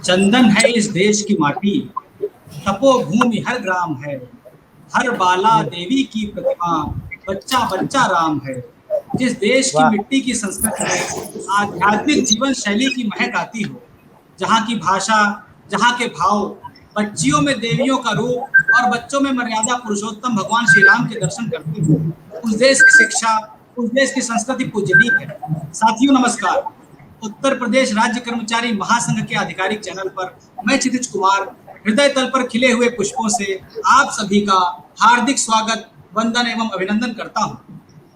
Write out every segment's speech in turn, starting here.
चंदन है इस देश की माटी, तपोभूमि हर ग्राम है। हर बाला देवी की प्रतिमा, बच्चा बच्चा राम है। जिस देश की वाह। मिट्टी की संस्कृति में आध्यात्मिक जीवन शैली की महक आती हो, जहाँ की भाषा, जहाँ के भाव, बच्चियों में देवियों का रूप और बच्चों में मर्यादा पुरुषोत्तम भगवान श्री राम के दर्शन करती हो, उस देश की शिक्षा, उस देश की संस्कृति पूजनीय है। साथियों नमस्कार। उत्तर प्रदेश राज्य कर्मचारी महासंघ के आधिकारिक चैनल पर मैं क्षितिज कुमार हृदय तल पर खिले हुए पुष्पों से आप सभी का हार्दिक स्वागत, वंदन एवं अभिनंदन करता हूं।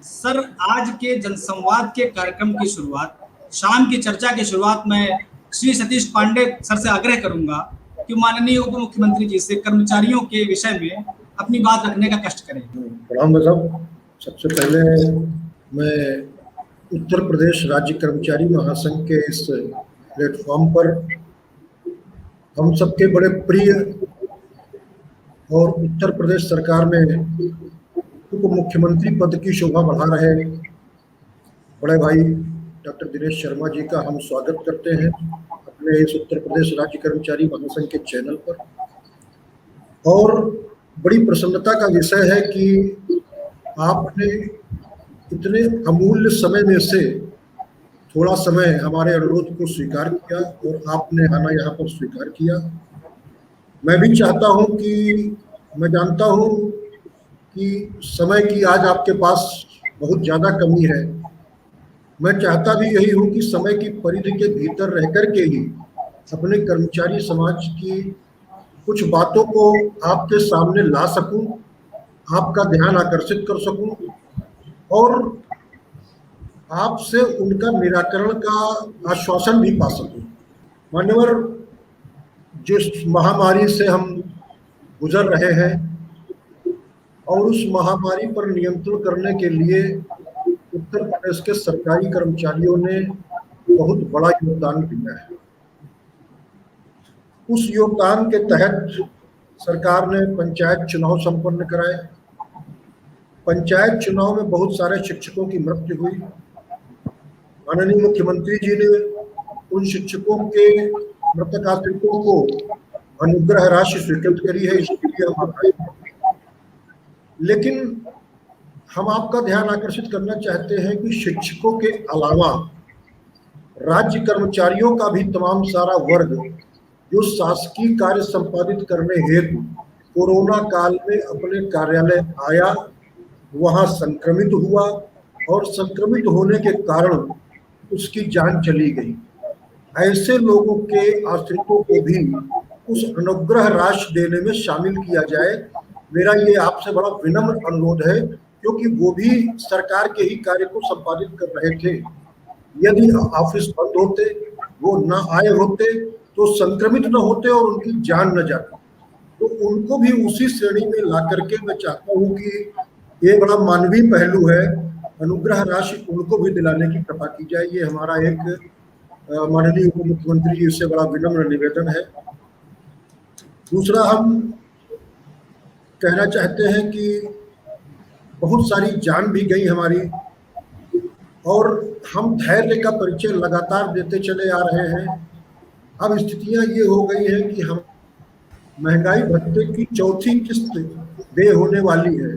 सर, आज के जनसंवाद के कार्यक्रम की शुरुआत, शाम की चर्चा की शुरुआत में श्री सतीश पांडे सर से आग्रह करूंगा कि माननीय उप मुख्यमंत्री जी से कर्मचारियों के विषय में अपनी बात रखने का कष्ट करें। प्रणाम साहब। सबसे पहले मैं उत्तर प्रदेश राज्य कर्मचारी महासंघ के इस प्लेटफॉर्म पर हम सबके बड़े प्रिय और उत्तर प्रदेश सरकार में उप मुख्यमंत्री पद की शोभा बढ़ा रहे बड़े भाई डॉक्टर दिनेश शर्मा जी का हम स्वागत करते हैं अपने इस उत्तर प्रदेश राज्य कर्मचारी महासंघ के चैनल पर। और बड़ी प्रसन्नता का विषय है कि आपने इतने अमूल्य समय में से थोड़ा समय हमारे अनुरोध को स्वीकार किया और आपने आना यहाँ पर स्वीकार किया। मैं भी चाहता हूँ कि मैं जानता हूँ कि समय की आज आपके पास बहुत ज़्यादा कमी है। मैं चाहता भी यही हूँ कि समय की परिधि के भीतर रह कर के ही अपने कर्मचारी समाज की कुछ बातों को आपके सामने ला सकूं, आपका ध्यान आकर्षित कर सकूं और आपसे उनका निराकरण का आश्वासन भी पा सकूं। मान्यवर, जिस महामारी से हम गुजर रहे हैं और उस महामारी पर नियंत्रण करने के लिए उत्तर प्रदेश के सरकारी कर्मचारियों ने बहुत बड़ा योगदान दिया है। उस योगदान के तहत सरकार ने पंचायत चुनाव संपन्न कराए। पंचायत चुनाव में बहुत सारे शिक्षकों की मृत्यु हुई। माननीय मुख्यमंत्री जी ने उन शिक्षकों के मृतक आश्रितों को अनुग्रह राशि स्वीकृत करी है, इसके लिए हम आभारी हैं। लेकिन हम आपका ध्यान आकर्षित करना चाहते हैं कि शिक्षकों के अलावा राज्य कर्मचारियों का भी तमाम सारा वर्ग जो शासकीय कार्य संपादित करने हेतु कोरोना काल में अपने कार्यालय आया, वहां संक्रमित हुआ और संक्रमित होने के कारण उसकी जान चली गई। ऐसे लोगों के आश्रितों को भी उस अनुग्रह राशि देने में शामिल किया जाए। मेरा ये आपसे बड़ा विनम्र अनुरोध है, क्योंकि वो भी सरकार के ही कार्य को संपादित कर रहे थे। यदि ऑफिस बंद होते, वो न आए होते, तो संक्रमित न होते और उनकी जान न जाती। तो उनको भी उसी श्रेणी में ला करके मैं चाहता हूँ कि ये बड़ा मानवीय पहलू है, अनुग्रह राशि उनको भी दिलाने की कृपा की जाए। ये हमारा एक माननीय उप मुख्यमंत्री जी से बड़ा विनम्र निवेदन है। दूसरा, हम कहना चाहते हैं कि बहुत सारी जान भी गई हमारी और हम धैर्य का परिचय लगातार देते चले आ रहे हैं। अब स्थितियां ये हो गई है कि हम महंगाई भत्ते की चौथी किस्त दे होने वाली है,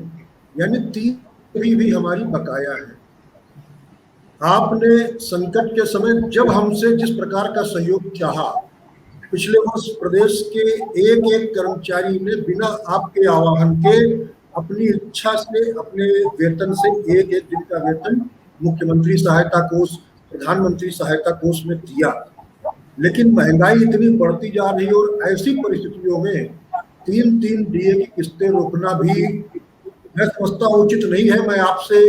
यानी 3 भी हमारी बकाया है। आपने संकट के समय जब हमसे जिस प्रकार का सहयोग चाहा, पिछले वर्ष प्रदेश के एक एक कर्मचारी ने बिना आपके आह्वान के अपनी इच्छा से अपने वेतन से एक एक दिन का वेतन मुख्यमंत्री सहायता कोष, प्रधानमंत्री सहायता कोष में दिया। लेकिन महंगाई इतनी बढ़ती जा रही और ऐसी परिस्थितियों में 3 डीए की किस्तें रोकना भी मैं समझता उचित नहीं है। मैं आपसे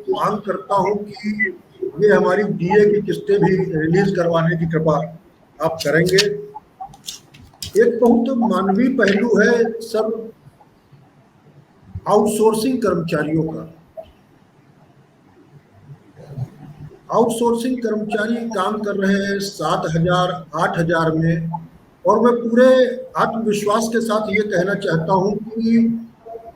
मांग करता हूं कि ये हमारी डीए की किस्तें भी रिलीज करवाने की कृपा आप करेंगे। एक बहुत मानवीय पहलू है सब आउटसोर्सिंग कर्मचारियों का। आउटसोर्सिंग कर्मचारी काम कर रहे हैं 7,000 8,000 में, और मैं पूरे आत्मविश्वास के साथ ये कहना चाहता हूं कि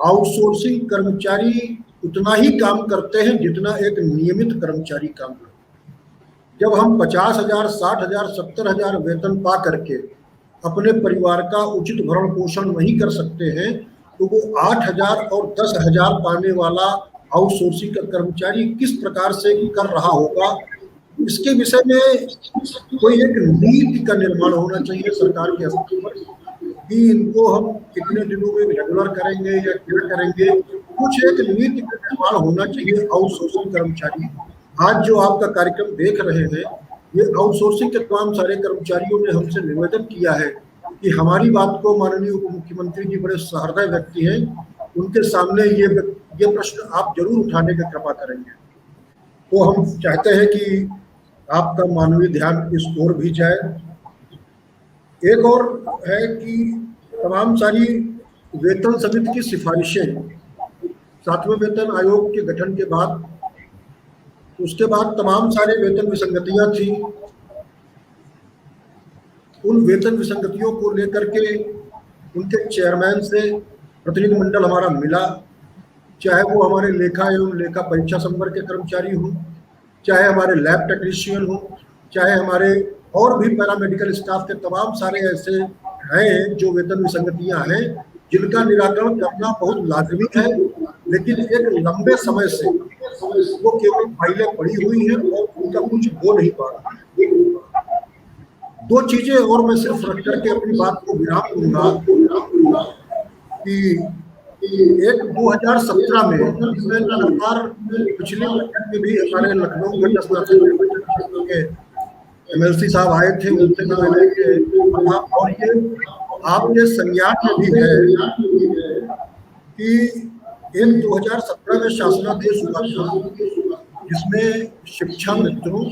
आउटसोर्सिंग कर्मचारी उतना ही काम करते हैं जितना एक नियमित कर्मचारी काम करते हैं। जब हम 50,000 60,000 70,000 वेतन पा करके अपने परिवार का उचित भरण पोषण नहीं कर सकते हैं, तो वो 8,000 और 10,000 पाने वाला आउटसोर्सिंग का कर्मचारी किस प्रकार से कर रहा होगा, इसके विषय में कोई एक नीति का निर्माण होना चाहिए सरकार के स्तर पर कि इनको हम कितने दिनों में रेगुलर करेंगे या क्या करेंगे। कुछ एक नीति का निर्माण होना चाहिए आउटसोर्सिंग कर्मचारी। आज जो आपका कार्यक्रम देख रहे हैं, ये आउटसोर्सिंग के तमाम सारे कर्मचारियों ने हमसे निवेदन किया है कि हमारी बात को माननीय उप मुख्यमंत्री जी बड़े सहृदय व्यक्ति हैं, उनके सामने ये प्रश्न आप जरूर उठाने का कृपा करेंगे। तो हम चाहते हैं कि आपका मानवीय ध्यान इस ओर भी जाए। एक और है कि तमाम सारी वेतन समिति की सिफारिशें 7वें वेतन आयोग के गठन के बाद, उसके बाद तमाम सारे वेतन विसंगतियां थी। उन वेतन विसंगतियों को लेकर के उनके चेयरमैन से प्रतिनिधिमंडल हमारा मिला, चाहे वो हमारे लेखा एवं लेखा परीक्षा संवर्ग के कर्मचारी हों, चाहे हमारे लैब टेक्नीशियन हों, चाहे हमारे और भी पैरामेडिकल स्टाफ के तमाम सारे ऐसे हैं जो वेतन विसंगतियां हैं जिनका निराकरण करना बहुत लाजमी है, लेकिन एक लंबे समय से वो केवल फाइलें पड़ी हुई हैं और उनका कुछ हो नहीं पा रहा। दो चीजें और मैं सिर्फ रख करके अपनी बात को विराम दूंगा कि एक 2017 में लगातार पिछले बजट में भी हमारे लखनऊ के MLC साहब आए थे, उनसे मिलने के और ये आपके संज्ञान में भी है कि एक 2017 में शासनादेश हुआ था जिसमें शिक्षा मित्रों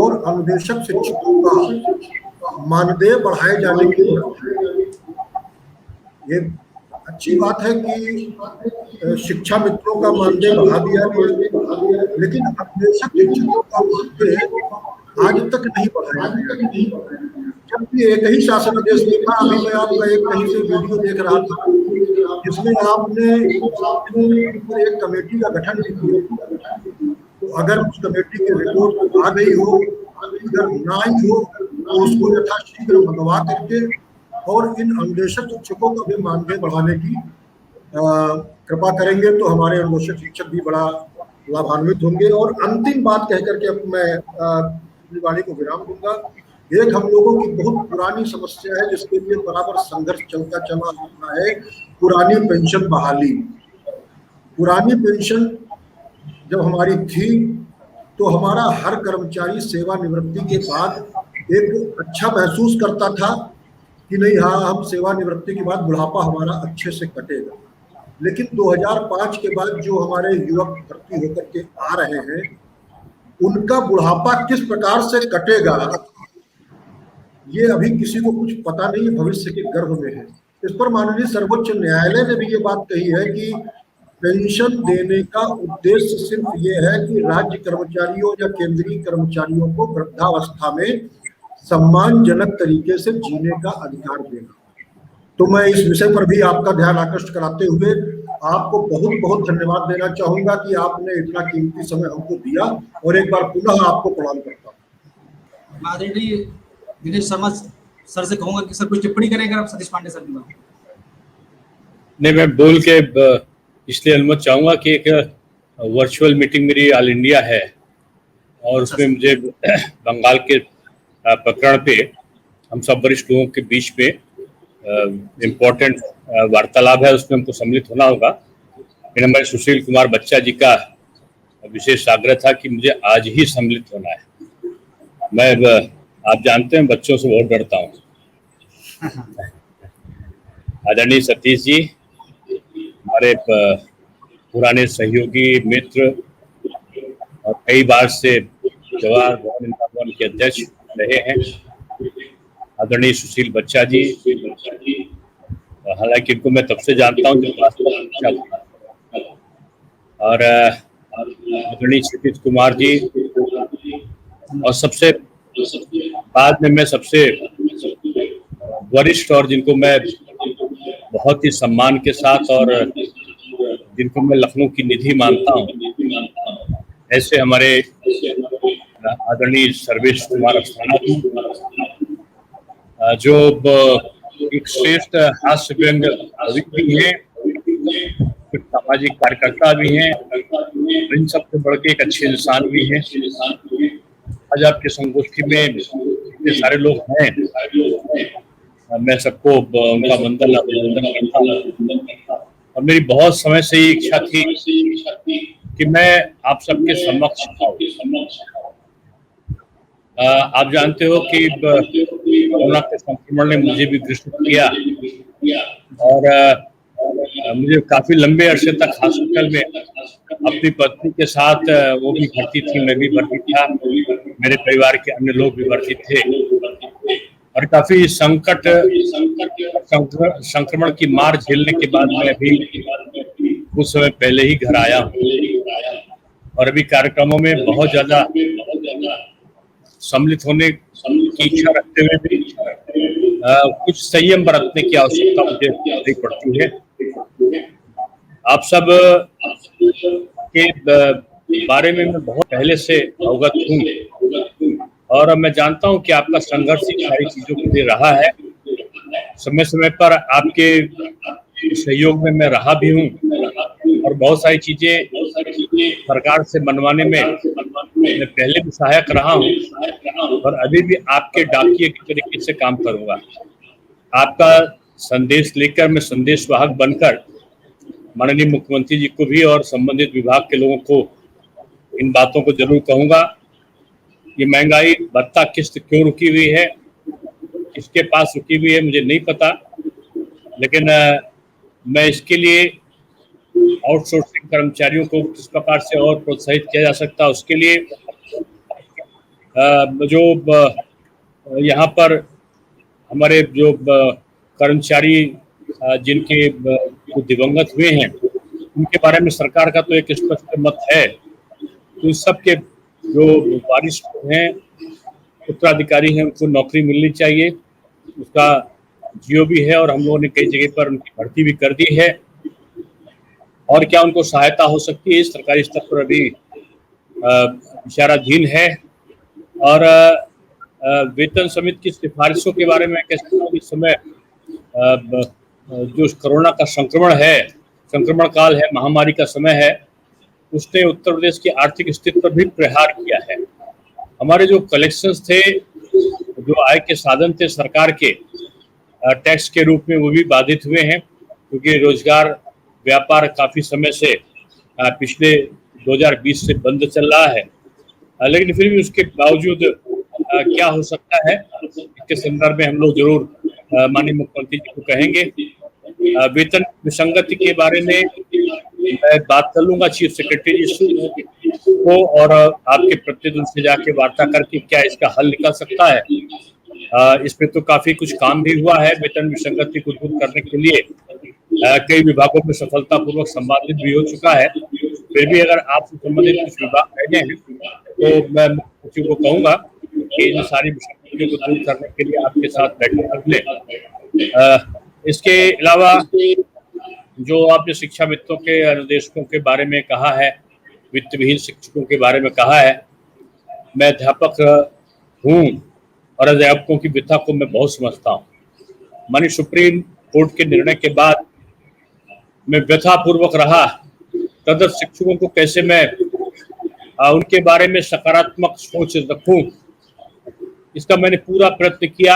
और अनुदेशक शिक्षकों का मानदेय बढ़ाए जाने की ये अच्छी बात है कि शिक्षा मित्रों का मानदेय बढ़ा दिया गया, लेकिन अनुदेशक शिक्षकों का मानदेय आज तक नहीं बढ़ाया गया। जबकि एक ही शासनादेश में था, अभी मैं आपका एक कहीं से वीडियो देख रहा था जिसमें आपने एक कमेटी का गठन किया। तो अगर उस कमेटी की रिपोर्ट आ गई हो, अगर ना आई हो, तो उसको यथाशीघ्र मंगवा करके और इन अनुदेशक शिक्षकों का भी मानदेय बढ़ाने की कृपा करेंगे तो हमारे अनुदेशक शिक्षक भी बड़ा लाभान्वित होंगे। और अंतिम बात कह करके अब मैं अपनी वाणी को विराम दूंगा। एक हम लोगों की बहुत पुरानी समस्या है जिसके लिए बराबर संघर्ष चलता चला रहा है, पुरानी पेंशन बहाली। पुरानी पेंशन जब हमारी थी तो हमारा हर कर्मचारी सेवानिवृत्ति के बाद एक अच्छा महसूस करता था कि नहीं, हाँ, हम सेवानिवृत्ति के बाद बुढ़ापा हमारा अच्छे से कटेगा। लेकिन 2005 के बाद जो हमारे युवक भर्ती होकर के आ रहे हैं, उनका बुढ़ापा किस प्रकार से कटेगा ये अभी किसी को कुछ पता नहीं, भविष्य के गर्भ में है। इस पर माननीय सर्वोच्च न्यायालय ने भी ये बात कही है कि पेंशन देने का उद्देश्य सिर्फ ये है कि राज्य कर्मचारियों या केंद्रीय कर्मचारियों को वृद्धावस्था में सम्मानजनक तरीके से जीने का अधिकार देना। तो मैं इस विषय पर भी आपका ध्यान आकृष्ट कराते हुए आपको बहुत बहुत धन्यवाद देना चाहूंगा कि आपने इतना कीमती समय हमको दिया, और एक बार पुनः आपको प्रणाम करता हूँ। आदरणीय दिनेश शर्मा सर से कहूंगा कि सर कुछ टिप्पणी करेंगे आप सतीश पांडे सर की बात। नहीं, मैं बोल के इसलिए अनुमति चाहूंगा कि एक वर्चुअल मीटिंग मेरी ऑल इंडिया है और उसमें मुझे बंगाल के प्रकरण पे हम सब वरिष्ठ लोगों के बीच में इम्पोर्टेंट वार्तालाप है, उसमें हमको सम्मिलित होना होगा। फिर हमारे सुशील कुमार बच्चा जी का विशेष आग्रह था कि मुझे आज ही सम्मिलित होना है। मैं आप जानते हैं बच्चों से बहुत डरता हूँ। आदरणीय सतीश जी हमारे पुराने सहयोगी मित्र और कई बार से जवाहर भवन के अध्यक्ष रहे हैं। आदरणीय सुशील बच्चा जी, हालांकि इनको मैं तब से जानता हूँ जब और आदरणीय सतीश कुमार जी, और सबसे बाद में मैं सबसे वरिष्ठ और जिनको मैं बहुत ही सम्मान के साथ और जिनको मैं लखनऊ की निधि मानता हूँ, ऐसे हमारे आदरणीय सर्वेश कुमार अस्थाना जी, जो एक श्रेष्ठ हास्य व्यंग कवि भी हैं, कुछ सामाजिक कार्यकर्ता भी हैं, इन सबसे बढ़ के एक अच्छे इंसान भी हैं। आज आपकी संगोष्ठी में इतने सारे लोग हैं, मैं सबको उनका वंदन अभिनंदन करता हूँ। और मेरी बहुत समय से ये इच्छा थी कि मैं आप सबके समक्ष आऊं। आप जानते हो कि कोरोना के संक्रमण ने मुझे भी ग्रसित किया और मुझे काफी लंबे अरसे तक हॉस्पिटल में अपनी पत्नी के साथ, वो भी भर्ती थी, मैं भी भर्ती था, मेरे परिवार के अन्य लोग भी भर्ती थे और काफी संक्रमण की मार झेलने के बाद मैं भी कुछ समय पहले ही घर आया हूँ और अभी कार्यक्रमों में बहुत ज्यादा सम्मिलित होने की इच्छा रखते हुए भी कुछ संयम बरतने की आवश्यकता मुझे पड़ती है। आप सब के बारे में मैं बहुत पहले से अवगत हूँ और मैं जानता हूँ कि आपका संघर्ष इन सारी चीजों के लिए रहा है। समय समय पर आपके सहयोग में मैं रहा भी हूँ और बहुत सारी चीजें सरकार से मनवाने में मैं पहले भी सहायक रहा हूँ और अभी भी आपके डाकिये की तरीके से काम करूंगा। आपका संदेश लेकर मैं संदेश वाहक बनकर माननीय मुख्यमंत्री जी को भी और संबंधित विभाग के लोगों को इन बातों को जरूर कहूंगा। ये महंगाई भत्ता किस्त क्यों रुकी हुई है, किसके पास रुकी हुई है मुझे नहीं पता, लेकिन मैं इसके लिए आउटसोर्सिंग कर्मचारियों को किस प्रकार से और प्रोत्साहित किया जा सकता है उसके लिए जो यहाँ पर हमारे जो कर्मचारी जिनके दिवंगत हुए हैं उनके बारे में सरकार का तो एक स्पष्ट मत है, तो इस सब के जो वारिस हैं, उत्तराधिकारी हैं, उनको नौकरी मिलनी चाहिए। उसका जियो भी है और हम लोगों ने कई जगह पर उनकी भर्ती भी कर दी है और क्या उनको सहायता हो सकती है इस सरकारी स्तर पर अभी विचाराधीन है। और वेतन समिति की सिफारिशों के बारे में कह सकता हूँ इस समय जो कोरोना का संक्रमण काल है, महामारी का समय है, उसने उत्तर प्रदेश की आर्थिक स्थिति पर भी प्रहार किया है। हमारे जो कलेक्शंस थे, जो आय के साधन थे सरकार के टैक्स के रूप में, वो भी बाधित हुए हैं क्योंकि रोजगार व्यापार काफी समय से पिछले 2020 से बंद चल रहा है। लेकिन फिर भी उसके बावजूद क्या हो सकता है इसके संदर्भ में हम लोग जरूर माननीय मुख्यमंत्री जी को कहेंगे। वेतन विसंगति के बारे में मैं बात कर लूंगा चीफ सेक्रेटरी जी को और आपके प्रतिनिधि से जाके वार्ता करके क्या इसका हल निकल सकता है। इसमें तो काफी कुछ काम भी हुआ है, वेतन विसंगति को दूर करने के लिए कई विभागों में सफलतापूर्वक संपादित भी हो चुका है। फिर भी अगर आपसे संबंधित कुछ विभाग रह गए हैं तो मैं मुख्य को कहूंगा कि इन सारी विसंगतियों को दूर करने के लिए आपके साथ बैठक कर लें। इसके अलावा जो आपने शिक्षा मित्रों के अनुदेशकों के बारे में कहा है, वित्त विहीन शिक्षकों के बारे में कहा है, मैं अध्यापक हूँ और अध्यापकों की व्यथा को मैं बहुत समझता हूँ। माननीय सुप्रीम कोर्ट के निर्णय के बाद मैं व्यथा पूर्वक रहा, तदर्थ शिक्षकों को कैसे मैं उनके बारे में सकारात्मक सोच रखूं, इसका मैंने पूरा प्रयत्न किया।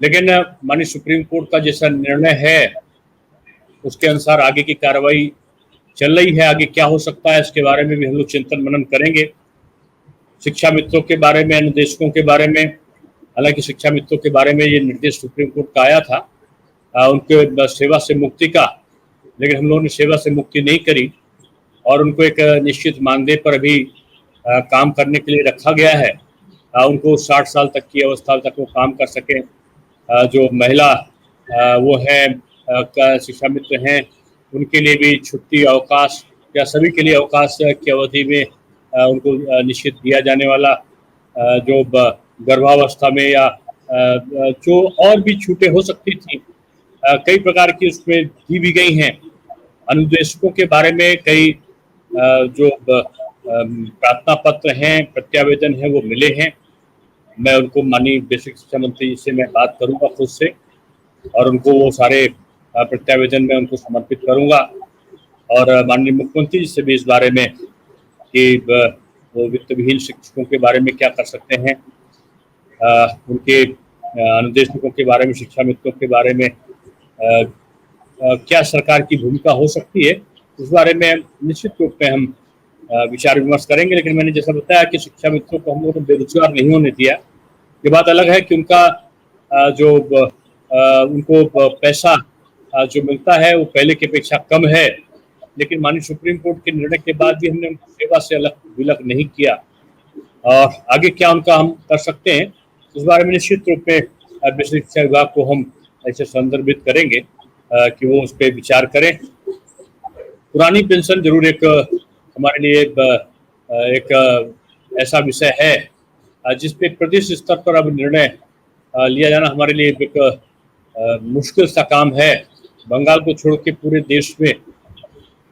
लेकिन माननीय सुप्रीम कोर्ट का जैसा निर्णय है उसके अनुसार आगे की कार्रवाई चल रही है। आगे क्या हो सकता है इसके बारे में भी हम लोग चिंतन मनन करेंगे। शिक्षा मित्रों के बारे में, अनुदेशकों के बारे में, हालांकि शिक्षा मित्रों के बारे में ये निर्देश सुप्रीम कोर्ट का आया था उनके सेवा से मुक्ति का, लेकिन हम लोगों ने सेवा से मुक्ति नहीं करी और उनको एक निश्चित मानदेय पर अभी काम करने के लिए रखा गया है। उनको 60 साल तक की अवस्था तक वो काम कर सकें। जो महिला वो हैं शिक्षा मित्र हैं, उनके लिए भी छुट्टी अवकाश या सभी के लिए अवकाश की अवधि में उनको निश्चित दिया जाने वाला जो गर्भावस्था में या जो और भी छूटें हो सकती थी, कई प्रकार की उसमें दी भी गई हैं। अनुदेशकों के बारे में कई जो प्रार्थना पत्र हैं, प्रत्यावेदन है, वो मिले हैं मैं उनको माननीय बेसिक शिक्षा मंत्री जी से मैं बात करूंगा खुद से, और उनको वो सारे प्रत्यावेदन में उनको समर्पित करूंगा, और माननीय मुख्यमंत्री जी से भी इस बारे में कि वो वित्तविहीन शिक्षकों के बारे में क्या कर सकते हैं, उनके अनुदेशकों के बारे में, शिक्षा मित्रों के बारे में क्या सरकार की भूमिका हो सकती है, इस बारे में निश्चित रूप में हम विचार विमर्श करेंगे। लेकिन मैंने जैसा बताया कि शिक्षा मित्रों को हम लोगों ने बेरोजगार नहीं होने दिया। ये बात अलग है कि उनका उनको पैसा जो मिलता है वो पहले की अपेक्षा कम है, लेकिन माननीय सुप्रीम कोर्ट के निर्णय के बाद भी हमने उनको सेवा से अलग विलग नहीं किया, और आगे क्या उनका हम कर सकते हैं इस बारे में निश्चित रूप में बेसिक शिक्षा विभाग को हम ऐसे संदर्भित करेंगे कि वो उस पर विचार करें। पुरानी पेंशन जरूर एक हमारे लिए एक ऐसा विषय है जिस पे प्रदेश स्तर पर अब निर्णय लिया जाना हमारे लिए एक मुश्किल सा काम है। बंगाल को छोड़ के पूरे देश में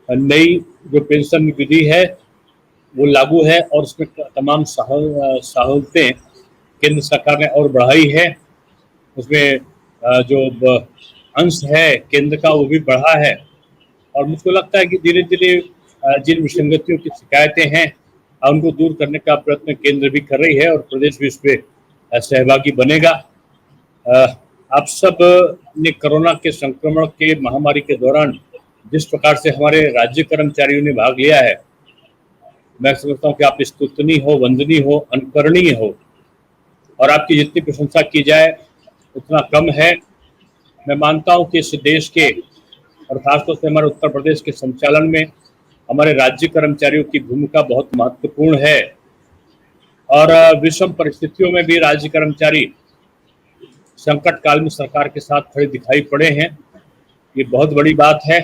नई जो पेंशन विधि है वो लागू है, और उसमें तमाम सहूलतें केंद्र सरकार ने और बढ़ाई है। उसमें जो अंश है केंद्र का वो भी बढ़ा है, और मुझको लगता है कि धीरे धीरे जिन विसंगतियों की शिकायतें हैं उनको दूर करने का प्रयत्न केंद्र भी कर रही है, और प्रदेश भी इसमें सहभागी बनेगा। आप सब ने कोरोना के संक्रमण के महामारी के दौरान जिस प्रकार से हमारे राज्य कर्मचारियों ने भाग लिया है, मैं समझता हूँ कि आप स्तुतनीय हो, वंदनीय हो, अनुकरणीय हो, और आपकी जितनी प्रशंसा की जाए उतना कम है। मैं मानता हूँ कि इस देश के और खासतौर से हमारे उत्तर प्रदेश के संचालन में हमारे राज्य कर्मचारियों की भूमिका बहुत महत्वपूर्ण है, और विषम परिस्थितियों में भी राज्य कर्मचारी संकट काल में सरकार के साथ खड़े दिखाई पड़े हैं। ये बहुत बड़ी बात है,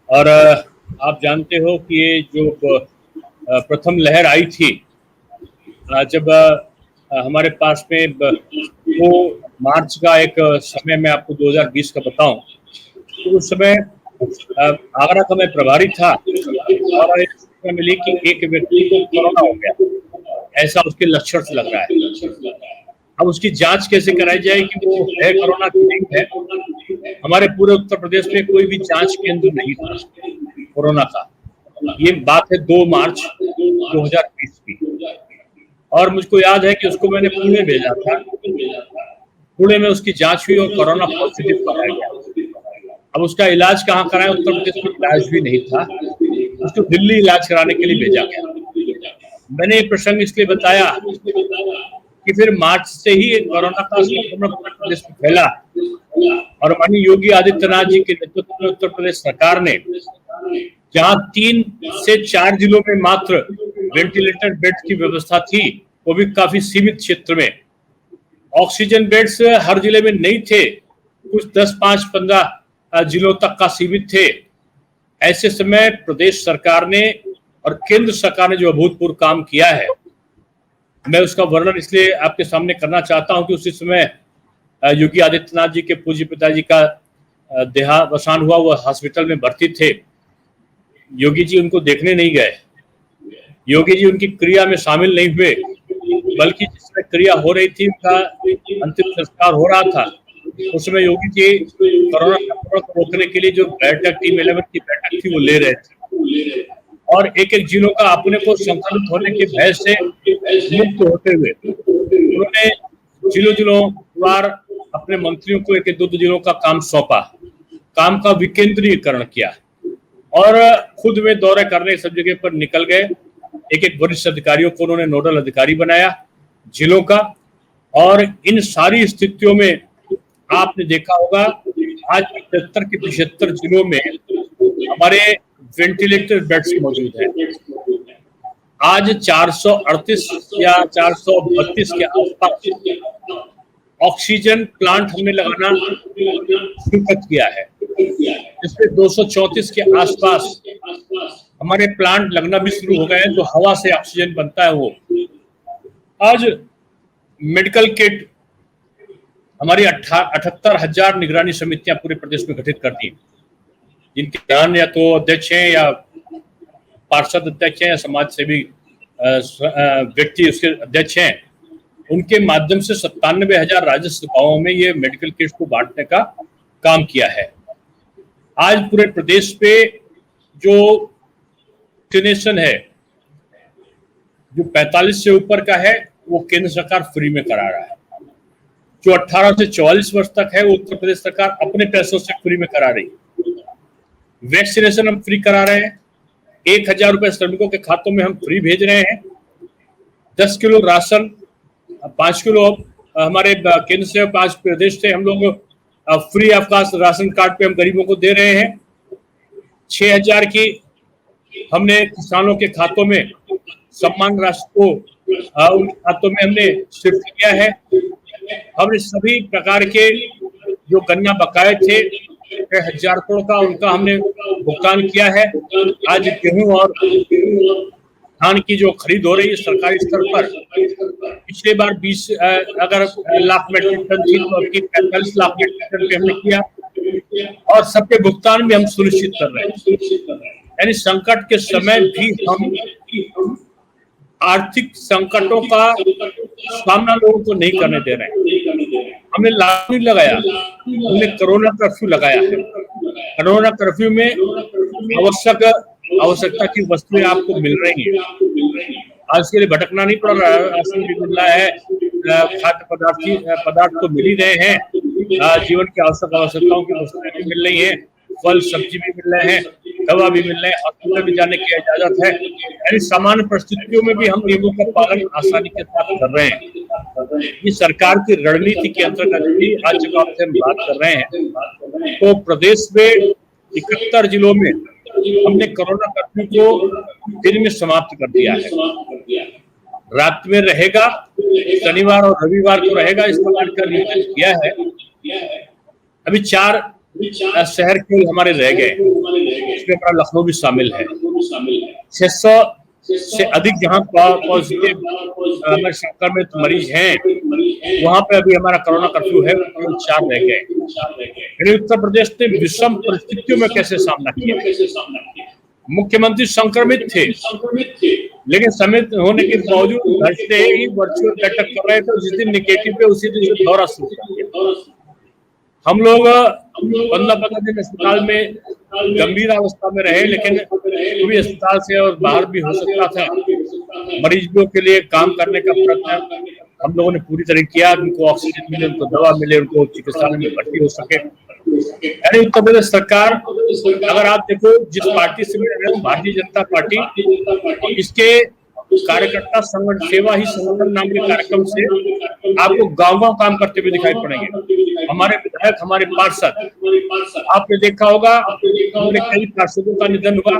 और आप जानते हो कि ये जो प्रथम लहर आई थी, जब हमारे पास में वो मार्च का एक समय मैं आपको 2020 का बताऊं, तो उस समय आगरा का मैं प्रभारी था, और एक सूचना मिली कि एक व्यक्ति को कोरोना हो गया, ऐसा उसके लक्षण से लग रहा है। अब उसकी जांच कैसे कराई जाए कि वो है कोरोना की नहीं है। हमारे पूरे उत्तर प्रदेश में कोई भी जांच केंद्र नहीं था कोरोना का। ये बात है 2 मार्च 2020 की, और मुझको याद है कि उसको मैंने पुणे भेजा था। पुणे में उसकी जांच हुई और कोरोना पॉजिटिव पाया गया। अब उसका इलाज कहाँ कराएं, उत्तर प्रदेश में इलाज भी नहीं था, उसको दिल्ली इलाज कराने के लिए भेजा गया। मैंने ये प्रसंग इसलिए बताया कि फिर मार्च से ही कोरोना का संक्रमण उत्तर प्रदेश में फैला, और माननीय योगी आदित्यनाथ जी के नेतृत्व में उत्तर प्रदेश सरकार ने जहां 3 से 4 जिलों में मात्र वेंटिलेटर बेड की व्यवस्था थी, वो भी काफी सीमित क्षेत्र में, ऑक्सीजन बेड्स हर जिले में नहीं थे, कुछ 10, 5, 15 जिलों तक का सीमित थे। ऐसे समय प्रदेश सरकार ने और केंद्र सरकार ने जो अभूतपूर्व काम किया है, मैं उसका वर्णन इसलिए आपके सामने करना चाहता हूं कि उसी समय योगी आदित्यनाथ जी के पूज्य पिताजी का देहावसान हुआ, वो हॉस्पिटल में भर्ती थे। योगी जी उनको देखने नहीं गए, योगी जी उनकी क्रिया में शामिल नहीं हुए, बल्कि जिसमें क्रिया हो रही थी उनका अंतिम संस्कार हो रहा था, उस समय योगी जी कोरोना संक्रमण को रोकने के लिए जो बैठक टीम 11 की बैठक थी वो ले रहे थे, और एक एक जिलों का अपने को संक्रमित होने के भय से मुक्त होते हुए उन्होंने जिलों वार अपने मंत्रियों को एक 2 जिलों का काम सौंपा, काम का विकेंद्रीकरण किया, और खुद में दौरे करने सब जगह पर निकल गए। एक वरिष्ठ अधिकारियों को उन्होंने नोडल अधिकारी बनाया जिलों का, और इन सारी स्थितियों में आपने देखा होगा आज 75 के 75 जिलों में हमारे वेंटिलेटर बेड्स मौजूद हैं। आज 438 या 432 के आसपास ऑक्सीजन प्लांट हमने लगाना शुरू किया है, जिसमें 234 के आसपास हमारे प्लांट लगना भी शुरू हो गए हैं, जो हवा से ऑक्सीजन बनता है वो। आज मेडिकल किट हमारी 78,000 निगरानी समितियां पूरे प्रदेश में गठित करती हैं, जिनके प्रधान या तो अध्यक्ष हैं या पार्षद अध्यक्ष हैं या समाज सेवी व्यक्ति उसके अध्यक्ष हैं, उनके माध्यम से 97,000 राजस्व गांवों में ये मेडिकल किट्स को बांटने का काम किया है। आज पूरे प्रदेश पे जो वैक्सीनेशन है जो 45 से ऊपर का है वो केंद्र सरकार फ्री में करा रहा है। जो 18 से 44 वर्ष तक है वो उत्तर प्रदेश सरकार अपने पैसों से फ्री में करा रही है। वैक्सीनेशन हम फ्री करा रहे हैं। 1,000 रुपए श्रमिकों के खातों में हम फ्री भेज रहे हैं। 10 किलो राशन, 5 किलो हमारे केंद्र से 5 प्रदेश से हम लोग free of cost ration card पे हम गरीबों को दे रहे हैं। 6,000 की हमने किसानों के खातों में सम्मान राशि को उन खातों में हमने शिफ्ट किया है। हमने सभी प्रकार के जो गन्ना बकाये थे 1,000 करोड़ का उनका हमने भुगतान किया है। आज गेहूं और धान की जो खरीद हो रही है सरकारी स्तर पर, पिछले बार 20 अगर लाख मेट्रिक टन थी तो अब की 45 लाख मेट्रिक टन पे हमने किया और सबके भुगतान भी हम सुनिश्चित कर रहे हैं। यानी संकट के समय भी हम आर्थिक संकटों का सामना लोगों को नहीं करने दे रहे हैं। हमने लॉकडाउन लगाया, हमने कोरोना कर्फ्यू लगाया है। कोरोना कर्फ्यू में आवश्यकता की वस्तुएं आपको मिल रही हैं। आज के लिए भटकना नहीं पड़ रहा है, राशन भी मिल रहा है, खाद्य पदार्थ तो मिल ही रहे हैं, जीवन की आवश्यकताओं की वस्तुएं भी मिल रही हैं, फल सब्जी भी मिल रहे हैं, दवा भी मिल रहे हैं, हॉस्पिटल भी जाने की इजाजत है। यानी सामान्य परिस्थितियों में भी हम नियमों का पालन आसानी के साथ कर रहे हैं। ये सरकार की रणनीति के अंतर्गत भी आज जब आपसे हम बात कर रहे हैं तो प्रदेश में 71 जिलों में हमने कोरोना कर्फ्यू को दिन में समाप्त कर दिया है। रात में रहेगा, शनिवार और रविवार को रहेगा, इस प्रकार का निर्णय किया है। अभी 4 शहर केवल हमारे रह गए, इसमें हमारा लखनऊ भी शामिल है। 600 से अधिक जहाँ पॉजिटिव हमारे संक्रमित मरीज हैं वहां पे अभी हमारा कोरोना कर्फ्यू है, 4 रह गए। उत्तर प्रदेश ने विषम परिस्थितियों में कैसे सामना किया। मुख्यमंत्री संक्रमित थे लेकिन संक्रमित होने के बावजूद घर से ही वर्चुअल बैठक कर रहे थे। जिस दिन निगेटिव पे उसी दिन दौरा शुरू कर दिया। हम लोग 15 दिन अस्पताल में गंभीर अवस्था में रहे, लेकिन भी अस्पताल से और बाहर भी हो सकता था। मरीजों के लिए काम करने का प्रयत्न हम लोगों ने पूरी तरह किया। उनको ऑक्सीजन मिले, उनको दवा मिले, उनको चिकित्सालय में भर्ती हो सके। यानी उत्तर प्रदेश सरकार, अगर आप देखो जिस पार्टी से मिल रहे हो, भारतीय जनता पार्टी, इसके कार्यकर्ता संगठन सेवा ही संगठन नाम के कार्यक्रम से आपको गांव-गांव काम करते हुए दिखाई पड़ेंगे। हमारे विधायक, हमारे पार्षद, आपने देखा होगा हमारे कई पार्षदों का निधन हुआ,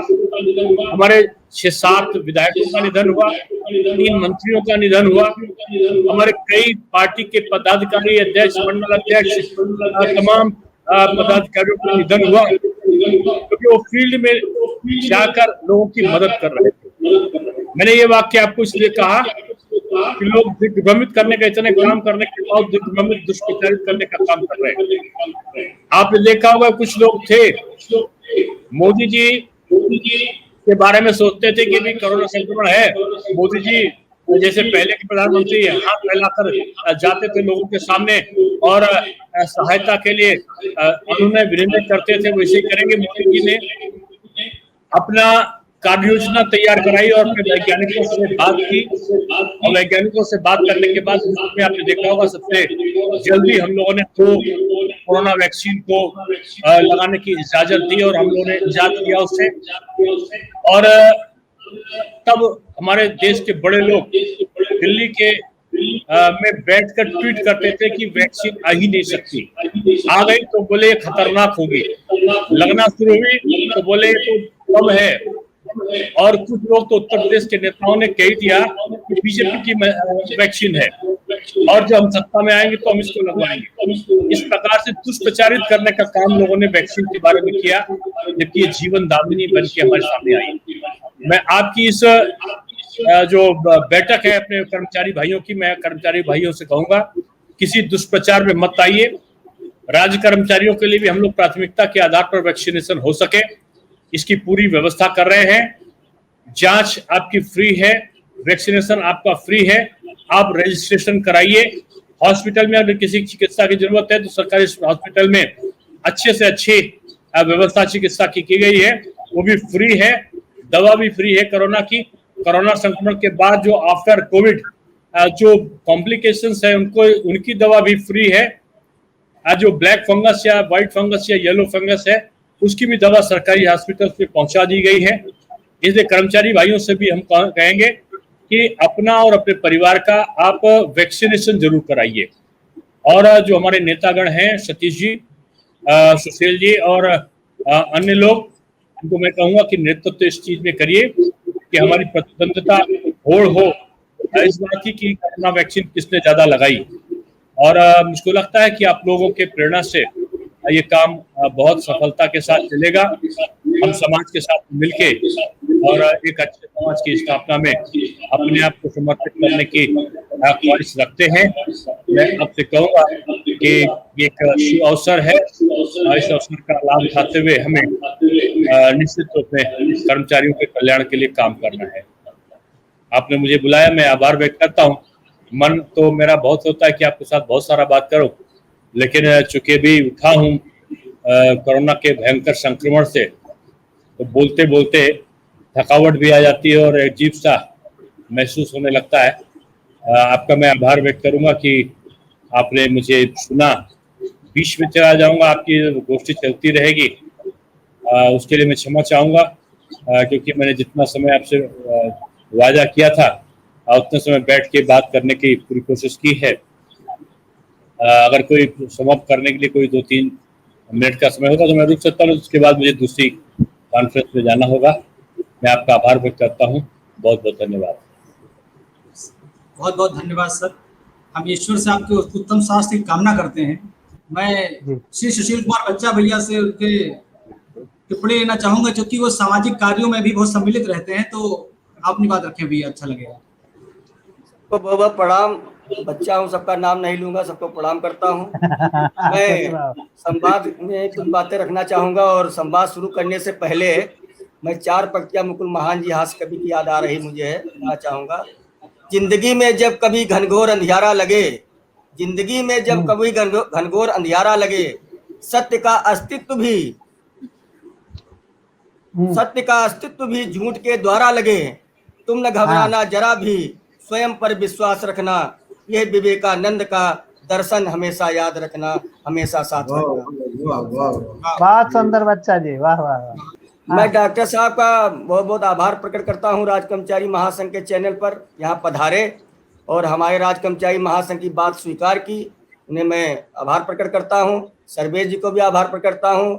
हमारे 6-7 विधायकों का निधन हुआ, 3 मंत्रियों का निधन हुआ, हमारे कई पार्टी के पदाधिकारी, अध्यक्ष, मंडल अध्यक्ष, तमाम पदाधिकारियों का निधन हुआ क्योंकि वो फील्ड में जाकर लोगों की मदद कर रहे थे। मैंने ये वाक्य आपको इसलिए कहा कि लोग दिग्भ्रमित करने का, इतने काम करने के बाद दिग्भ्रमित, दुष्प्रचारित करने का काम कर रहे हैं। आपने देखा होगा कुछ लोग थे, मोदी जी के बारे में सोचते थे कि भी कोरोना संक्रमण है। मोदी जी जैसे पहले के प्रधानमंत्री हाथ फैलाकर जाते थे लोगों के सामने और सहायता के लिए अनुनय विनय करते थे, वैसे ही करेंगे। मोदी जी ने अपना कार्य योजना तैयार कराई और अपने वैज्ञानिकों से बात की और वैज्ञानिकों से बात करने के बाद उसमें आपने देखा होगा सबसे जल्दी हम लोगों ने कोरोना वैक्सीन को लगाने की इजाजत दी और हम लोगों ने इजाद किया उससे। और तब हमारे देश के बड़े लोग दिल्ली के में बैठकर ट्वीट करते थे कि वैक्सीन आ ही नहीं सकती, आ गई तो बोले खतरनाक होगी, लगना शुरू हुई तो बोले तो कम है। और कुछ लोग तो उत्तर प्रदेश के नेताओं ने कह दिया कि बीजेपी की वैक्सीन है और जब हम सत्ता में आएंगे तो हम इसको लगवाएंगे। इस प्रकार से दुष्प्रचारित करने का काम लोगों ने वैक्सीन के बारे में किया, जबकि ये जीवन दामिनी बन के हमारे सामने आई। मैं आपकी इस जो बैठक है अपने कर्मचारी भाइयों की, मैं कर्मचारी भाइयों से कहूंगा किसी दुष्प्रचार में मत आइए। राज्य कर्मचारियों के लिए भी हम लोग प्राथमिकता के आधार पर वैक्सीनेशन हो सके इसकी पूरी व्यवस्था कर रहे हैं। जांच आपकी फ्री है, वैक्सीनेशन आपका फ्री है, आप रजिस्ट्रेशन कराइए। हॉस्पिटल में अगर किसी चिकित्सा की जरूरत है तो सरकारी हॉस्पिटल में अच्छे से अच्छी व्यवस्था चिकित्सा की गई है, वो भी फ्री है, दवा भी फ्री है कोरोना की। कोरोना संक्रमण के बाद जो आफ्टर कोविड जो कॉम्प्लिकेशंस है उनको उनकी दवा भी फ्री है। जो ब्लैक फंगस या व्हाइट फंगस या येलो फंगस है उसकी भी दवा सरकारी हॉस्पिटल पे पहुंचा दी गई है। इसलिए कर्मचारी भाइयों से भी हम कहेंगे कि अपना और अपने परिवार का आप वैक्सीनेशन जरूर कराइए। और जो हमारे नेतागण हैं, सतीश जी, सुशील जी और अन्य लोग, उनको मैं कहूंगा कि नेतृत्व इस चीज में करिए कि हमारी प्रतिबद्धता होड़ हो इस बात की कि कोरोना वैक्सीन किसने ज्यादा लगाई। और मुझको लगता है कि आप लोगों के प्रेरणा से ये काम बहुत सफलता के साथ चलेगा। हम समाज के साथ मिलके और एक अच्छे समाज की स्थापना में अपने आप को समर्पित करने की ख्वाहिश रखते हैं। मैं आपसे कहूँगा कि एक शुभ अवसर है, इस अवसर का लाभ उठाते हुए हमें निश्चित रूप में कर्मचारियों के कल्याण के लिए काम करना है। आपने मुझे बुलाया, मैं आभार व्यक्त करता हूँ। मन तो मेरा बहुत होता है कि आपके साथ बहुत सारा बात करूं, लेकिन चूंकि भी उठा हूं कोरोना के भयंकर संक्रमण से, तो बोलते बोलते थकावट भी आ जाती है और अजीब सा महसूस होने लगता है। आपका मैं आभार व्यक्त करूंगा कि आपने मुझे सुना। बीच में चला जाऊंगा, आपकी गोष्ठी चलती रहेगी, उसके लिए मैं क्षमा चाहूंगा, क्योंकि मैंने जितना समय आपसे वादा किया था उतने समय बैठ के बात करने की पूरी कोशिश की है। अगर कोई समाप्त करने के लिए कोई 2-3 मिनट का समय होगा तो मैं रुक सकता हूँ, उसके बाद मुझे दूसरी कॉन्फ्रेंस में जाना होगा। मैं आपका आभार व्यक्त करता हूँ। बहुत बहुत धन्यवाद। बहुत बहुत धन्यवाद सर। हम ईश्वर से आपके उत्तम स्वास्थ्य की कामना करते हैं। मैं श्री सुशील कुमार बच्चा भैया से उनके टिप्पणी लेना चाहूंगा, क्योंकि वो सामाजिक कार्यों में भी बहुत सम्मिलित रहते हैं, तो आप अपनी बात रखें भैया, अच्छा लगेगा। तो बहुत प्रणाम। बच्चा हूँ, सबका नाम नहीं लूंगा, सबको प्रणाम करता हूँ। मैं संवाद में कुछ बातें रखना चाहूंगा, और संवाद शुरू करने से पहले मैं 4 पंक्तियां मुकुल महान जी हास्य कवि की याद आ रही मुझे कहना चाहूंगा। जिंदगी में जब कभी घनघोर अंधियारा लगे, जिंदगी में जब कभी घनघोर अंधियारा लगे, सत्य का अस्तित्व भी झूठ के द्वारा लगे, तुम न घबराना जरा भी, स्वयं पर विश्वास रखना, यह विवेकानंद का दर्शन हमेशा याद रखना, हमेशा साथ रखना। बहुत सुंदर बच्चा जी, वाह वाह वाह। मैं डॉक्टर साहब का बहुत बहुत आभार प्रकट करता हूं, राज कर्मचारी महासंघ के चैनल पर यहाँ पधारे और हमारे राज कर्मचारी महासंघ की बात स्वीकार की, उन्हें मैं आभार प्रकट करता हूं। सर्वेश जी को भी आभार प्रकट करता हूं।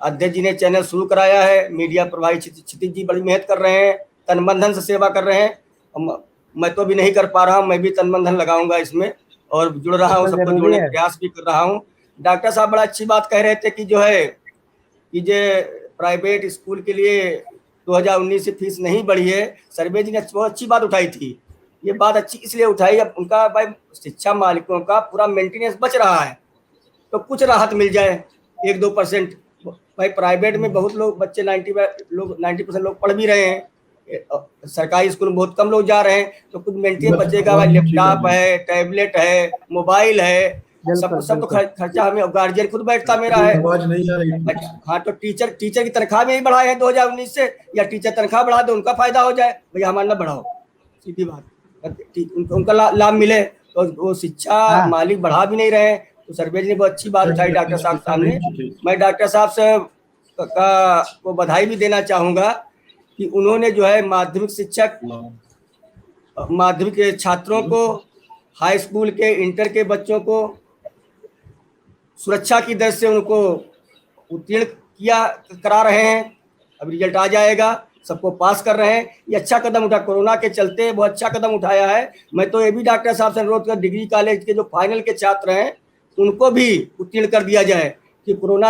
अध्यक्ष जी ने चैनल शुरू कराया है, मीडिया प्रभारी क्षितिज जी बड़ी मेहनत कर रहे हैं, तन मन धन से सेवा कर रहे हैं। मैं तो भी नहीं कर पा रहा हूँ, मैं भी तन मन धन लगाऊंगा इसमें और जुड़ रहा हूँ, सबको जोड़ने का प्रयास भी कर रहा हूँ। डॉक्टर साहब बड़ा अच्छी बात कह रहे थे कि जो है कि जो प्राइवेट स्कूल के लिए 2019 से फीस नहीं बढ़ी है। सर्वे जी ने बहुत अच्छी बात उठाई थी। ये बात अच्छी इसलिए उठाई, अब उनका भाई शिक्षा मालिकों का पूरा मेंटेनेंस बच रहा है तो कुछ राहत मिल जाए 1-2%। भाई प्राइवेट में बहुत लोग बच्चे 90% लोग पढ़ भी रहे हैं, सरकारी स्कूल में बहुत कम लोग जा रहे हैं, तो कुछ मेंटेन बचेगा। भाई लैपटॉप है, टैबलेट है, मोबाइल है, सब तो खर्चा हमें गार्जियन खुद बैठता मेरा है। हाँ, तो टीचर की तनख्वाह भी नहीं बढ़ाए हैं 2019 से, या टीचर तनख्वाह बढ़ा दो, उनका फायदा हो जाए। भैया हमारा ना बढ़ाओ, सीधी बात, उनका लाभ मिले। तो वो शिक्षा मालिक बढ़ा भी नहीं रहे। तो सर्वेश ने बहुत अच्छी बात उठाई डॉक्टर साहब सामने। मैं डॉक्टर साहब से को बधाई भी देना चाहूंगा कि उन्होंने जो है माध्यमिक के छात्रों को, हाई स्कूल के, इंटर के बच्चों को सुरक्षा की दर से उनको उत्तीर्ण करा रहे हैं। अब रिजल्ट आ जाएगा, सबको पास कर रहे हैं। ये अच्छा कदम उठा, कोरोना के चलते बहुत अच्छा कदम उठाया है। मैं तो ये भी डॉक्टर साहब से अनुरोध कर, डिग्री कॉलेज के जो फाइनल के छात्र हैं उनको भी उत्तीर्ण कर दिया जाए, कि कोरोना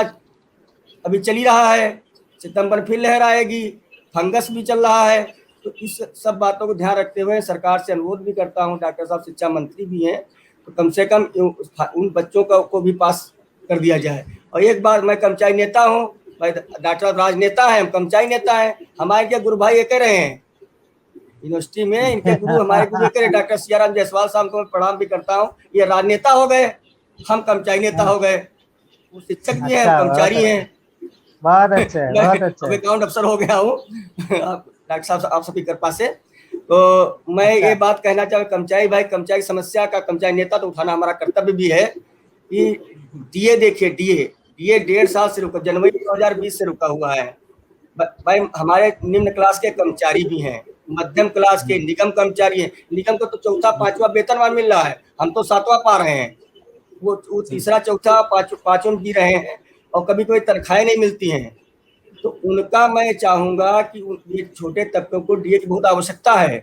अभी चल ही रहा है, सितंबर फिर लहर आएगी, फंगस भी चल रहा है। तो इस सब बातों को ध्यान रखते हुए सरकार से अनुरोध भी करता हूं, डॉक्टर साहब शिक्षा मंत्री भी हैं, तो कम से कम उन बच्चों को भी पास कर दिया जाए। और एक बार, मैं कर्मचारी नेता हूं, भाई डॉक्टर राजनेता है, हम कर्मचारी नेता हैं, हमारे क्या गुरु भाई ये कह रहे हैं यूनिवर्सिटी में इनके गुरु हमारे गुरु एक डॉक्टर सियाराम जायसवाल साहब को मैं प्रणाम भी करता हूँ। ये राजनेता हो गए, हम कर्मचारी नेता हो गए। वो शिक्षक भी हैं, अच्छा, कर्मचारी हैं। बहुत अच्छा है, बहुत अच्छा अब है। अकाउंट अफसर हो गया हूँ डॉक्टर साहब आप सबकी कृपा से। तो मैं अच्छा। ये बात कहना चाहूँ, कर्मचारी भाई, कर्मचारी समस्या का कर्मचारी नेता तो उठाना हमारा कर्तव्य भी है कि डीए देखिए, डीए 1.5 साल से रुका, जनवरी 2020 से रुका हुआ है भाई। हमारे निम्न क्लास के कर्मचारी भी हैं, मध्यम क्लास के निगम कर्मचारी हैं। निगम को तो चौथा पांचवा वेतनमान मिल रहा है, हम तो 7वां पा रहे हैं, वो तीसरा चौथा पांचवा जी रहे हैं, और कभी कोई तनख्वाहें नहीं मिलती हैं। तो उनका मैं चाहूंगा कि ये छोटे तबकों को डीए की बहुत आवश्यकता है।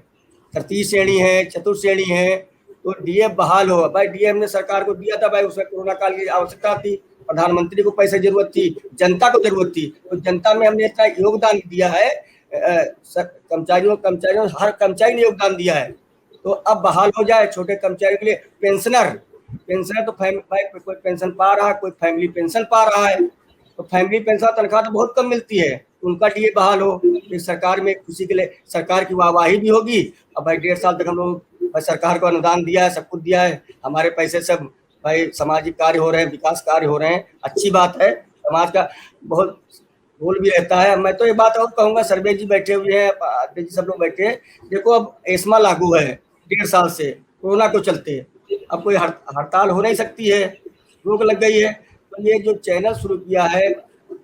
तृतीय श्रेणी है, चतुर्थ श्रेणी है, तो डीए बहाल हो भाई। डीए हमने सरकार को दिया था भाई, उसमें कोरोना काल की आवश्यकता थी, प्रधानमंत्री को पैसे जरूरत थी, जनता को जरूरत थी, तो जनता में हमने इतना योगदान दिया है, कर्मचारियों हर कर्मचारी ने योगदान दिया है। तो अब बहाल हो जाए छोटे कर्मचारियों के लिए। पेंशनर तो भाई कोई पेंशन पा रहा है, कोई फैमिली पेंशन पा रहा है, तो फैमिली पेंशन तनख्वाह तो बहुत कम मिलती है, उनका डीए बहाल हो। फिर सरकार में खुशी के लिए सरकार की वाहवाही भी होगी। अब भाई 1.5 साल तक हम लोग सरकार को अनुदान दिया है, सब कुछ दिया है, हमारे पैसे सब भाई सामाजिक कार्य हो रहे हैं, विकास कार्य हो रहे हैं, अच्छी बात है। समाज का बहुत गोल भी रहता है। मैं तो ये बात और कहूँगा, सर्वे जी बैठे हुए हैं, अध्यक्ष जी सब लोग बैठे हैं, देखो अब एस्मा लागू है 1.5 साल से कोरोना को चलते, अब कोई हड़ताल हो नहीं सकती है, रोक लग गई है। तो ये जो चैनल शुरू किया है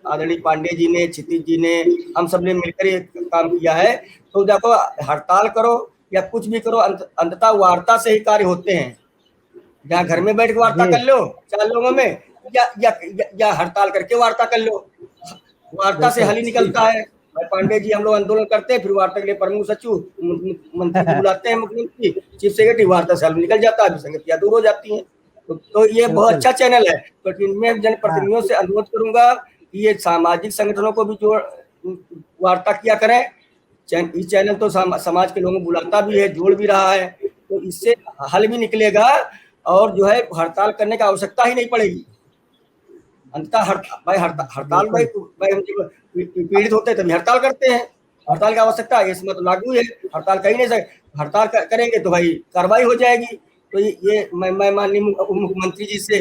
आदरणीय पांडे जी ने, क्षितिज जी ने, हम सब ने मिलकर ये काम किया है। तो देखो हड़ताल करो या कुछ भी करो, अंततः वार्ता से ही कार्य होते हैं। जहाँ घर में बैठ के वार्ता कर लो 4 लोगों में, या हड़ताल करके वार्ता कर लो, वार्ता से हल ही निकलता है। भाई पांडे जी हम लोग आंदोलन करते हैं, फिर वार्ता के लिए प्रमुख सचिव मंत्री को बुलाते हैं, मुख्यमंत्री चीफ सेक्रेटरी, वार्ता से हल निकल जाता है, संगतियां दूर हो जाती हैं। तो ये बहुत अच्छा चैनल है। तो इनमें जनप्रतिनिधियों से अनुरोध करूंगा कि ये सामाजिक संगठनों को भी जो वार्ता किया करें। इस चैनल तो समाज के लोगों को बुलाता भी है, जोड़ भी रहा है, तो इससे हल भी निकलेगा और जो है हड़ताल करने की आवश्यकता ही नहीं पड़ेगी। अंततः हड़ताल भाई हम पीड़ित होते हैं तभी हड़ताल करते हैं, हड़ताल की आवश्यकता है, इसमें तो लागू है। हड़ताल कर ही नहीं सकते, हड़ताल करेंगे तो भाई कार्रवाई हो जाएगी। तो ये मैं माननीय मुख्यमंत्री जी से,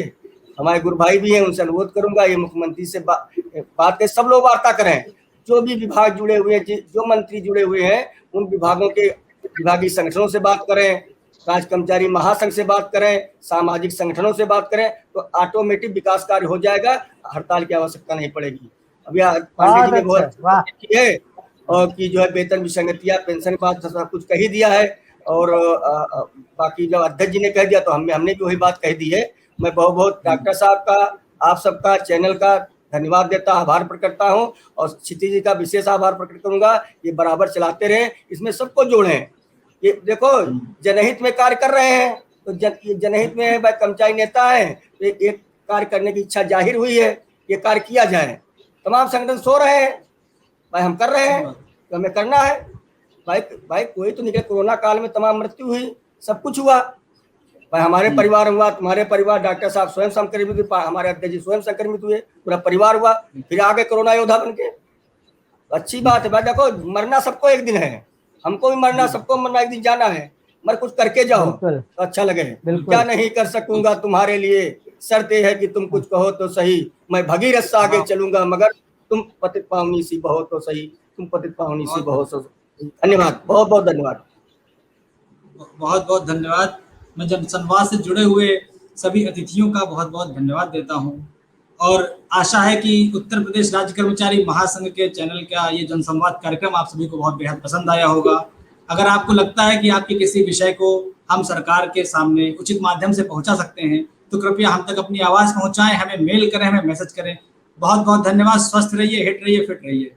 हमारे गुरु भाई भी हैं, उनसे अनुरोध करूंगा ये मुख्यमंत्री से बात कर, सब लोग वार्ता करें, जो भी विभाग जुड़े हुए हैं, जो मंत्री जुड़े हुए हैं, उन विभागों के विभागीय संगठनों से बात करें, राज्य कर्मचारी महासंघ से बात करें, सामाजिक संगठनों से बात करें, तो ऑटोमेटिक विकास कार्य हो जाएगा, हड़ताल की आवश्यकता नहीं पड़ेगी। अभी पांडे जी ने बहुत की है, और कि जो है वेतन विसंगतियां, पेंशन की बात सब कुछ कह ही दिया है, और बाकी जब अध्यक्ष जी ने कह दिया तो हमने भी वही बात कह दी है। मैं बहुत बहुत डॉक्टर साहब का, आप सबका, चैनल का धन्यवाद देता, आभार प्रकट करता हूँ, और क्षितिज जी का विशेष आभार प्रकट करूंगा। ये बराबर चलाते रहे, इसमें सबको जोड़ें। ये देखो जनहित में कार्य कर रहे हैं, तो जनहित में भाई कर्मचारी नेता है, तो एक कार्य करने की इच्छा जाहिर हुई है, ये कार्य किया जाए। तमाम संगठन सो रहे हैं भाई, हम कर रहे हैं तो हमें करना है भाई। कोई तो निकले, कोरोना काल में तमाम मृत्यु हुई, सब कुछ हुआ भाई, हमारे परिवार हुआ, तुम्हारे परिवार, डॉक्टर साहब स्वयं संक्रमित हुए, हमारे अध्यक्ष जी स्वयं संक्रमित हुए, पूरा परिवार हुआ, फिर आगे कोरोना योद्धा बन के। अच्छी बात है भाई, देखो मरना सबको एक दिन है, हमको भी मरना, सबको मरना एक दिन जाना है, मगर कुछ करके जाओ तो अच्छा लगे। क्या नहीं कर सकूंगा तुम्हारे लिए, शर्त है कि तुम कुछ कहो तो सही, मैं भगीरथ से आगे चलूंगा, मगर तुम पतित पावनी सी बहो तो सही, तुम पतित पावनी सी बहो तो सही। धन्यवाद, बहुत बहुत धन्यवाद, बहुत बहुत धन्यवाद। मैं जनसंवाद से जुड़े हुए सभी अतिथियों का बहुत बहुत धन्यवाद देता हूं, और आशा है कि उत्तर प्रदेश राज्य कर्मचारी महासंघ के चैनल का ये जनसंवाद कार्यक्रम आप सभी को बहुत बेहद पसंद आया होगा। अगर आपको लगता है कि आपके किसी विषय को हम सरकार के सामने उचित माध्यम से पहुंचा सकते हैं, तो कृपया हम तक अपनी आवाज़ पहुंचाएं, हमें मेल करें, हमें मैसेज करें। बहुत बहुत धन्यवाद। स्वस्थ रहिए, हिट रहिए, फिट रहिए।